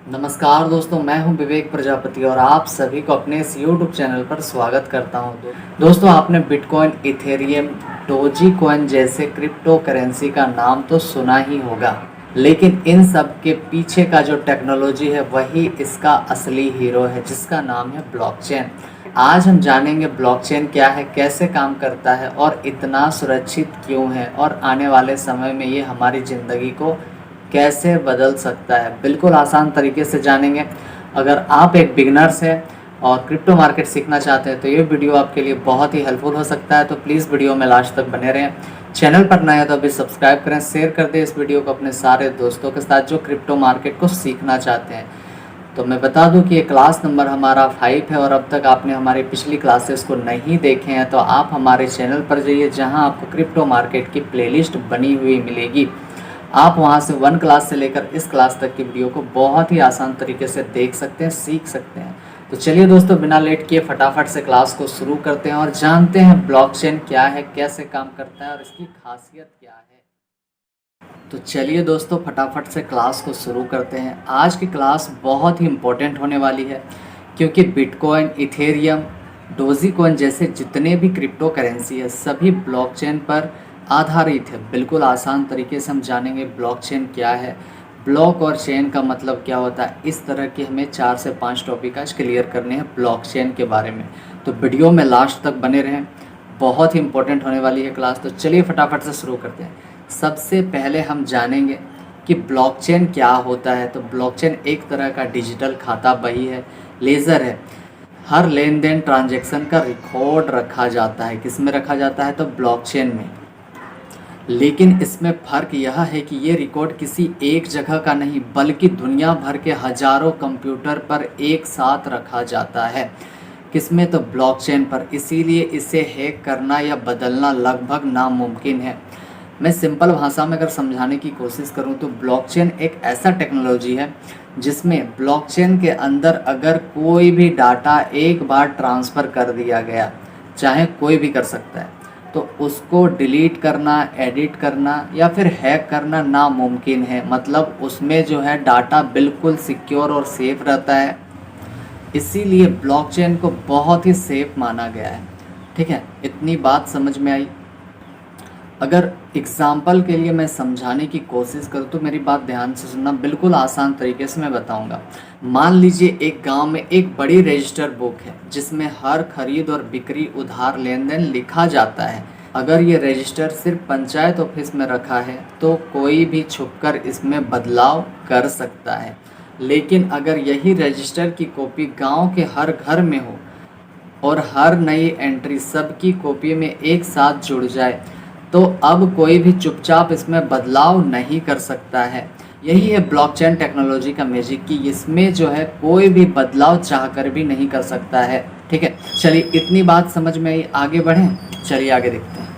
नमस्कार दोस्तों, मैं हूं विवेक प्रजापति और आप सभी को अपने इस YouTube चैनल पर स्वागत करता हूं। दोस्तों, आपने बिटकॉइन, इथेरियम, डोजी कॉइन जैसे क्रिप्टो करेंसी का नाम तो सुना ही होगा, लेकिन इन सब के पीछे का जो टेक्नोलॉजी है वही इसका असली हीरो है, जिसका नाम है ब्लॉकचेन। आज हम जानेंगे ब्लॉकचेन क्या है, कैसे काम करता है और इतना सुरक्षित क्यों है, और आने वाले समय में ये हमारी ज़िंदगी को कैसे बदल सकता है। बिल्कुल आसान तरीके से जानेंगे। अगर आप एक बिगनर्स हैं और क्रिप्टो मार्केट सीखना चाहते हैं तो ये वीडियो आपके लिए बहुत ही हेल्पफुल हो सकता है, तो प्लीज़ वीडियो में लास्ट तक बने रहें। चैनल पर नए हैं तो अभी सब्सक्राइब करें, शेयर कर दें इस वीडियो को अपने सारे दोस्तों के साथ जो क्रिप्टो मार्केट को सीखना चाहते हैं। तो मैं बता दूं कि ये क्लास नंबर हमारा 5 है और अब तक आपने हमारी पिछली क्लासेस को नहीं देखे हैं तो आप हमारे चैनल पर जाइए, जहां आपको क्रिप्टो मार्केट की प्लेलिस्ट बनी हुई मिलेगी। आप वहां से 1 क्लास से लेकर इस क्लास तक की वीडियो को बहुत ही आसान तरीके से देख सकते हैं, सीख सकते हैं। तो चलिए दोस्तों, बिना लेट किए फटाफट से क्लास को शुरू करते हैं और जानते हैं ब्लॉकचेन क्या है, कैसे काम करता है और इसकी खासियत क्या है। तो चलिए दोस्तों, फटाफट से क्लास को शुरू करते हैं। आज की क्लास बहुत ही इम्पोर्टेंट होने वाली है, क्योंकि बिटकॉइन, इथेरियम, डोजी कॉइन जैसे जितने भी क्रिप्टो करेंसी है सभी ब्लॉकचेन पर आधारित है। बिल्कुल आसान तरीके से हम जानेंगे ब्लॉकचेन क्या है, ब्लॉक और चेन का मतलब क्या होता है। इस तरह के हमें 4 से 5 टॉपिक आज क्लियर करने हैं ब्लॉकचेन के बारे में, तो वीडियो में लास्ट तक बने रहें। बहुत ही इंपॉर्टेंट होने वाली है क्लास। तो चलिए फटाफट से शुरू करते हैं। सबसे पहले हम जानेंगे कि ब्लॉकचेन क्या होता है। तो ब्लॉकचेन एक तरह का डिजिटल खाता बही है, लेज़र है। हर लेन देन ट्रांजैक्शन का रिकॉर्ड रखा जाता है। किस में रखा जाता है? तो ब्लॉकचेन में। लेकिन इसमें फ़र्क यह है कि ये रिकॉर्ड किसी एक जगह का नहीं बल्कि दुनिया भर के हज़ारों कंप्यूटर पर एक साथ रखा जाता है। किसमें? तो ब्लॉकचेन पर। इसीलिए इसे हैक करना या बदलना लगभग नामुमकिन है। मैं सिंपल भाषा में अगर समझाने की कोशिश करूं तो ब्लॉकचेन एक ऐसा टेक्नोलॉजी है जिसमें ब्लॉकचेन के अंदर अगर कोई भी डाटा एक बार ट्रांसफ़र कर दिया गया, चाहे कोई भी कर सकता है, तो उसको डिलीट करना, एडिट करना या फिर हैक करना नामुमकिन है। मतलब उसमें जो है डाटा बिल्कुल सिक्योर और सेफ रहता है। इसीलिए ब्लॉकचेन को बहुत ही सेफ माना गया है। ठीक है, इतनी बात समझ में आई। अगर एग्जाम्पल के लिए मैं समझाने की कोशिश करूँ तो मेरी बात ध्यान से सुनना, बिल्कुल आसान तरीके से मैं बताऊंगा। मान लीजिए एक गांव में एक बड़ी रजिस्टर बुक है जिसमें हर खरीद और बिक्री, उधार, लेन देन लिखा जाता है। अगर ये रजिस्टर सिर्फ पंचायत ऑफिस में रखा है तो कोई भी छुपकर इसमें बदलाव कर सकता है। लेकिन अगर यही रजिस्टर की कॉपी गांव के हर घर में हो और हर नई एंट्री सबकी कॉपी में एक साथ जुड़ जाए तो अब कोई भी चुपचाप इसमें बदलाव नहीं कर सकता है। यही है ब्लॉकचेन टेक्नोलॉजी का मैजिक, कि इसमें जो है कोई भी बदलाव चाहकर भी नहीं कर सकता है। ठीक है, चलिए इतनी बात समझ में आई, आगे बढ़ें। चलिए आगे देखते हैं।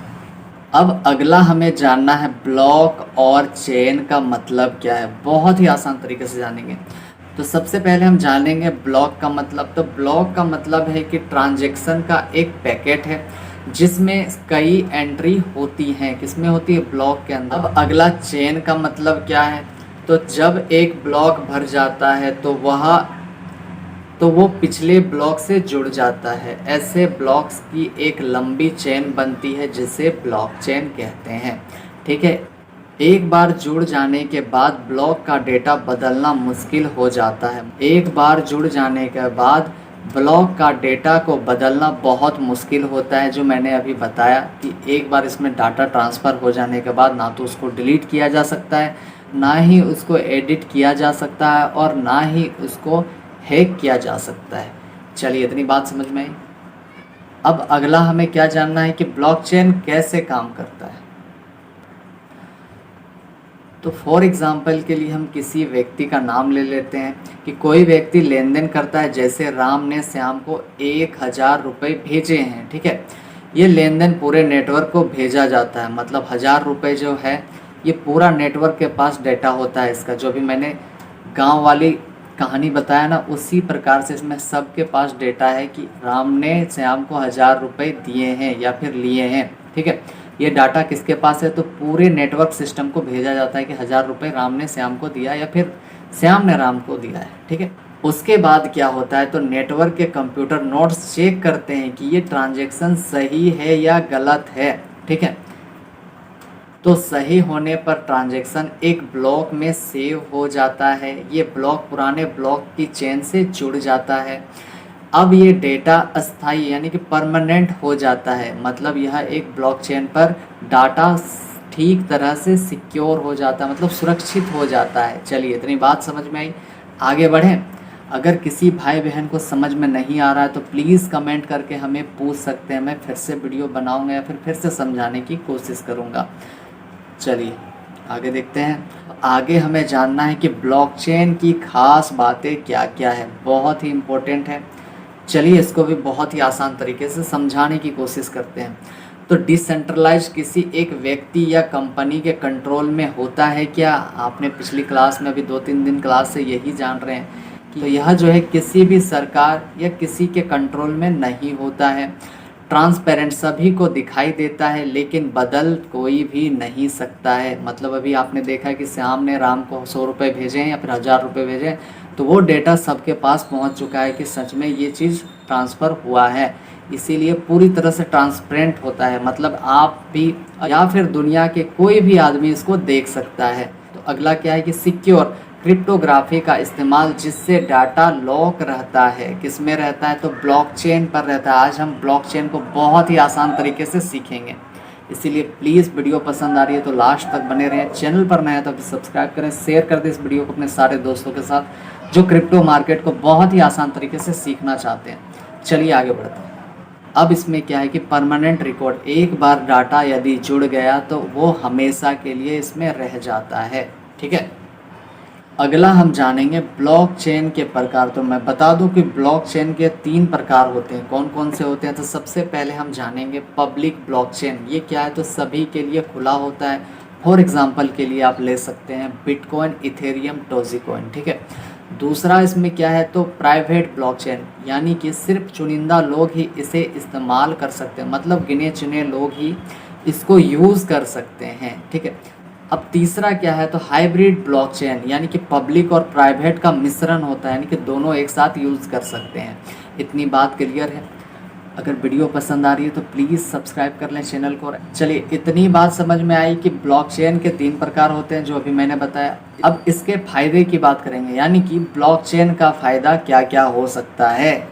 अब अगला हमें जानना है ब्लॉक और चेन का मतलब क्या है। बहुत ही आसान तरीके से जानेंगे। तो सबसे पहले हम जानेंगे ब्लॉक का मतलब। तो ब्लॉक का मतलब है कि ट्रांजैक्शन का एक पैकेट है जिसमें कई एंट्री होती हैं। किसमें होती है? ब्लॉक के अंदर। अब अगला चेन का मतलब क्या है? तो जब एक ब्लॉक भर जाता है तो वो पिछले ब्लॉक से जुड़ जाता है। ऐसे ब्लॉक्स की एक लंबी चेन बनती है जिसे ब्लॉकचेन कहते हैं। ठीक है, एक बार जुड़ जाने के बाद ब्लॉक का डेटा बदलना मुश्किल हो जाता है। एक बार जुड़ जाने के बाद ब्लॉक का डेटा को बदलना बहुत मुश्किल होता है। जो मैंने अभी बताया कि एक बार इसमें डाटा ट्रांसफ़र हो जाने के बाद ना तो उसको डिलीट किया जा सकता है, ना ही उसको एडिट किया जा सकता है और ना ही उसको हैक किया जा सकता है। चलिए इतनी बात समझ में आई। अब अगला हमें क्या जानना है कि ब्लॉकचेन कैसे काम करता है। तो फॉर एग्ज़ाम्पल के लिए हम किसी व्यक्ति का नाम ले लेते हैं कि कोई व्यक्ति लेन देन करता है, जैसे राम ने श्याम को 1000 रुपये भेजे हैं। ठीक है, ये लेन देन पूरे नेटवर्क को भेजा जाता है। मतलब 1000 रुपये जो है ये पूरा नेटवर्क के पास डेटा होता है इसका। जो भी मैंने गांव वाली कहानी बताया ना, उसी प्रकार से इसमें सबके पास डेटा है कि राम ने श्याम को 1000 रुपये दिए हैं या फिर लिए हैं। ठीक है, ये डाटा किसके पास है? तो पूरे नेटवर्क सिस्टम को भेजा जाता है कि 1000 रुपये राम ने श्याम को दिया या फिर श्याम ने राम को दिया है, ठीक है। उसके बाद क्या होता है, तो नेटवर्क के कंप्यूटर नोड्स चेक करते हैं कि ये ट्रांजैक्शन सही है या गलत है, ठीक है। तो सही होने पर ट्रांजैक्शन एक ब्लॉक में सेव हो जाता है, ये ब्लॉक पुराने ब्लॉक की चेन से जुड़ जाता है। अब ये डेटा अस्थायी यानी कि परमानेंट हो जाता है, मतलब यह एक ब्लॉकचेन पर डाटा ठीक तरह से सिक्योर हो जाता है, मतलब सुरक्षित हो जाता है। चलिए इतनी बात समझ में आई, आगे बढ़ें। अगर किसी भाई बहन को समझ में नहीं आ रहा है तो प्लीज़ कमेंट करके हमें पूछ सकते हैं, मैं फिर से वीडियो बनाऊंगा या फिर से समझाने की कोशिश करूंगा। चलिए आगे देखते हैं। आगे हमें जानना है कि ब्लॉकचेन की खास बातें क्या क्या है, बहुत ही इम्पोर्टेंट है। चलिए इसको भी बहुत ही आसान तरीके से समझाने की कोशिश करते हैं। तो डिसेंट्रलाइज किसी एक व्यक्ति या कंपनी के कंट्रोल में होता है क्या? आपने पिछली क्लास में, अभी 2-3 दिन क्लास से यही जान रहे हैं कि यह जो है किसी भी सरकार या किसी के कंट्रोल में नहीं होता है। ट्रांसपेरेंट, सभी को दिखाई देता है लेकिन बदल कोई भी नहीं सकता है। मतलब अभी आपने देखा है कि श्याम ने राम को 100 रुपये भेजे हैं या फिर 1000 रुपये भेजे हैं, तो वो डेटा सबके पास पहुंच चुका है कि सच में ये चीज़ ट्रांसफ़र हुआ है। इसीलिए पूरी तरह से ट्रांसपेरेंट होता है, मतलब आप भी या फिर दुनिया के कोई भी आदमी इसको देख सकता है। तो अगला क्या है कि सिक्योर, क्रिप्टोग्राफी का इस्तेमाल जिससे डाटा लॉक रहता है। किस में रहता है? तो ब्लॉकचेन पर रहता है। आज हम ब्लॉकचेन को बहुत ही आसान तरीके से सीखेंगे, इसीलिए प्लीज़ वीडियो पसंद आ रही है तो लास्ट तक बने रहें। चैनल पर नया तो अभी सब्सक्राइब करें, शेयर कर दें इस वीडियो को अपने सारे दोस्तों के साथ जो क्रिप्टो मार्केट को बहुत ही आसान तरीके से सीखना चाहते हैं। चलिए आगे बढ़ते हैं। अब इसमें क्या है कि परमानेंट रिकॉर्ड, एक बार डाटा यदि जुड़ गया तो वो हमेशा के लिए इसमें रह जाता है, ठीक है। अगला हम जानेंगे ब्लॉकचेन के प्रकार। तो मैं बता दूं कि ब्लॉकचेन के 3 प्रकार होते हैं। कौन कौन से होते हैं? तो सबसे पहले हम जानेंगे पब्लिक ब्लॉकचेन। ये क्या है? तो सभी के लिए खुला होता है। फॉर एग्जांपल के लिए आप ले सकते हैं बिटकॉइन, इथेरियम, डोजीकॉइन, ठीक है। दूसरा इसमें क्या है? तो प्राइवेट ब्लॉकचेन, यानी कि सिर्फ चुनिंदा लोग ही इसे इस्तेमाल कर सकते हैं, मतलब गिने चुने लोग ही इसको यूज़ कर सकते हैं, ठीक है। अब तीसरा क्या है? तो हाइब्रिड ब्लॉकचेन, यानी कि पब्लिक और प्राइवेट का मिश्रण होता है, यानी कि दोनों एक साथ यूज़ कर सकते हैं। इतनी बात क्लियर है। अगर वीडियो पसंद आ रही है तो प्लीज़ सब्सक्राइब कर लें चैनल को। चलिए इतनी बात समझ में आई कि ब्लॉकचेन के 3 प्रकार होते हैं जो अभी मैंने बताया। अब इसके फ़ायदे की बात करेंगे, यानी कि ब्लॉकचेन का फ़ायदा क्या क्या हो सकता है।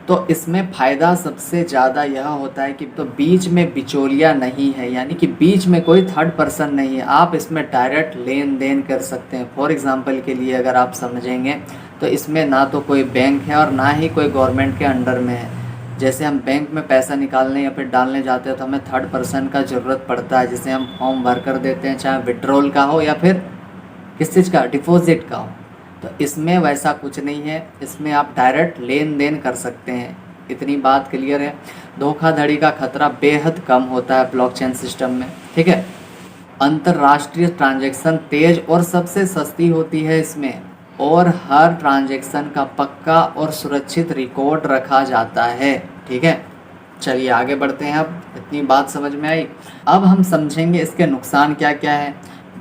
तो इसमें फ़ायदा सबसे ज़्यादा यह होता है कि तो बीच में बिचौलिया नहीं है, यानी कि बीच में कोई थर्ड पर्सन नहीं है। आप इसमें डायरेक्ट लेन देन कर सकते हैं। फॉर एग्जांपल के लिए अगर आप समझेंगे तो इसमें ना तो कोई बैंक है और ना ही कोई गवर्नमेंट के अंडर में है। जैसे हम बैंक में पैसा निकालने या फिर डालने जाते हैं तो हमें थर्ड पर्सन का ज़रूरत पड़ता है, जिसे हम फॉर्म भर कर देते हैं, चाहे विड्रॉल का हो या फिर किस चीज़ का, डिपॉजिट का हो। तो इसमें वैसा कुछ नहीं है, इसमें आप डायरेक्ट लेन देन कर सकते हैं। इतनी बात क्लियर है। धोखाधड़ी का खतरा बेहद कम होता है ब्लॉकचेन सिस्टम में, ठीक है। अंतर्राष्ट्रीय ट्रांजैक्शन तेज और सबसे सस्ती होती है इसमें, और हर ट्रांजैक्शन का पक्का और सुरक्षित रिकॉर्ड रखा जाता है, ठीक है। चलिए आगे बढ़ते हैं। अब इतनी बात समझ में आई, अब हम समझेंगे इसके नुकसान क्या क्या है।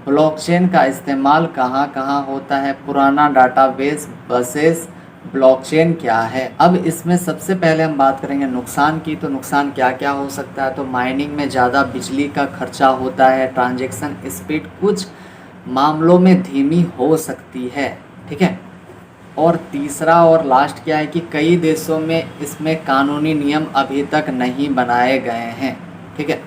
ब्लॉकचेन का इस्तेमाल कहाँ कहाँ होता है, पुराना डाटाबेस वर्सेस ब्लॉकचेन क्या है। अब इसमें सबसे पहले हम बात करेंगे नुकसान की। तो नुकसान क्या क्या हो सकता है? तो माइनिंग में ज़्यादा बिजली का खर्चा होता है, ट्रांजैक्शन स्पीड कुछ मामलों में धीमी हो सकती है, ठीक है। और तीसरा और लास्ट क्या है कि कई देशों में इसमें कानूनी नियम अभी तक नहीं बनाए गए हैं, ठीक है।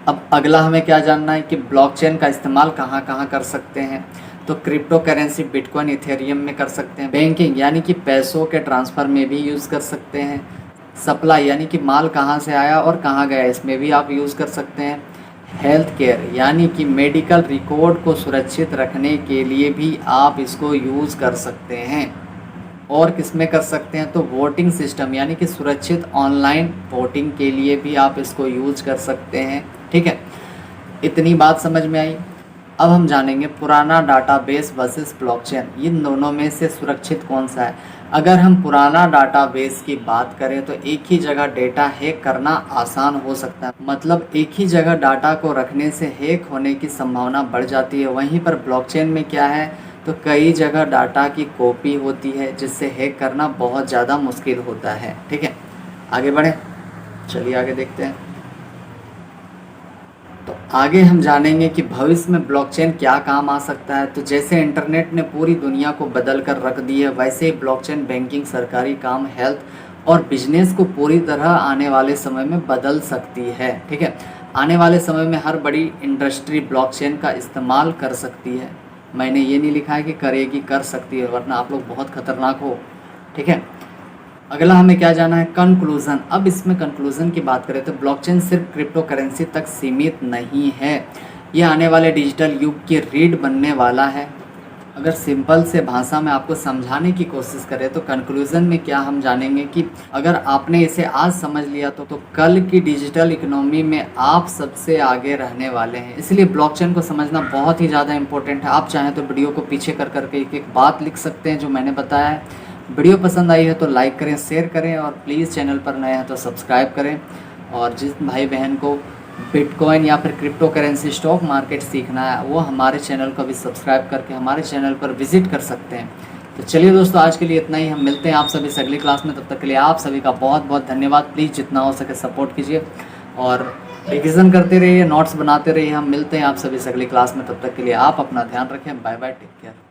अब अगला हमें क्या जानना है कि ब्लॉकचेन का इस्तेमाल कहाँ कहाँ कर सकते हैं। तो क्रिप्टो करेंसी बिटकॉइन, इथेरियम में कर सकते हैं। बैंकिंग, यानी कि पैसों के ट्रांसफ़र में भी यूज़ कर सकते हैं। सप्लाई, यानी कि माल कहाँ से आया और कहाँ गया, इसमें भी आप यूज़ कर सकते हैं। हेल्थ केयर, यानी कि मेडिकल रिकॉर्ड को सुरक्षित रखने के लिए भी आप इसको यूज़ कर सकते हैं। और किस में कर सकते हैं? तो वोटिंग सिस्टम, यानी कि सुरक्षित ऑनलाइन वोटिंग के लिए भी आप इसको यूज़ कर सकते हैं, ठीक है। इतनी बात समझ में आई। अब हम जानेंगे पुराना डाटाबेस वर्सेस ब्लॉकचेन, इन दोनों में से सुरक्षित कौन सा है। अगर हम पुराना डाटाबेस की बात करें तो एक ही जगह डेटा हैक करना आसान हो सकता है, मतलब एक ही जगह डाटा को रखने से हैक होने की संभावना बढ़ जाती है। वहीं पर ब्लॉकचेन में क्या है, तो कई जगह डाटा की कॉपी होती है जिससे हैक करना बहुत ज़्यादा मुश्किल होता है। ठीक है, आगे बढ़ें, चलिए आगे देखते हैं। तो आगे हम जानेंगे कि भविष्य में ब्लॉकचेन क्या काम आ सकता है। तो जैसे इंटरनेट ने पूरी दुनिया को बदल कर रख दी है, वैसे ही ब्लॉकचेन बैंकिंग, सरकारी काम, हेल्थ और बिजनेस को पूरी तरह आने वाले समय में बदल सकती है। ठीक है, आने वाले समय में हर बड़ी इंडस्ट्री ब्लॉकचेन का इस्तेमाल कर सकती है। मैंने ये नहीं लिखा है कि करेगी, कर सकती है, वरना आप लोग बहुत खतरनाक हो। ठीक है, अगला हमें क्या जाना है, कंक्लूज़न। अब इसमें कंक्लूज़न की बात करें तो ब्लॉकचेन सिर्फ क्रिप्टो करेंसी तक सीमित नहीं है, ये आने वाले डिजिटल युग की रीढ़ बनने वाला है। अगर सिंपल से भाषा में आपको समझाने की कोशिश करें तो कंक्लूज़न में क्या हम जानेंगे कि अगर आपने इसे आज समझ लिया तो कल की डिजिटल इकोनॉमी में आप सबसे आगे रहने वाले हैं। इसलिए ब्लॉकचेन को समझना बहुत ही ज़्यादा इंपॉर्टेंट है। आप चाहें तो वीडियो को पीछे कर करके एक एक बात लिख सकते हैं जो मैंने बताया है। वीडियो पसंद आई है तो लाइक करें, शेयर करें और प्लीज़ चैनल पर नए हैं तो सब्सक्राइब करें। और जिस भाई बहन को बिटकॉइन या फिर क्रिप्टो करेंसी स्टॉक मार्केट सीखना है वो हमारे चैनल को भी सब्सक्राइब करके हमारे चैनल पर विजिट कर सकते हैं। तो चलिए दोस्तों, आज के लिए इतना ही। हम मिलते हैं आप सभी से अगली क्लास में। तब तक के लिए आप सभी का बहुत बहुत धन्यवाद। प्लीज़ जितना हो सके सपोर्ट कीजिए और रिविज़न करते रहिए, नोट्स बनाते रहिए। हम मिलते हैं आप सभी से अगली क्लास में। तब तक के लिए आप अपना ध्यान रखें। Bye bye, take care.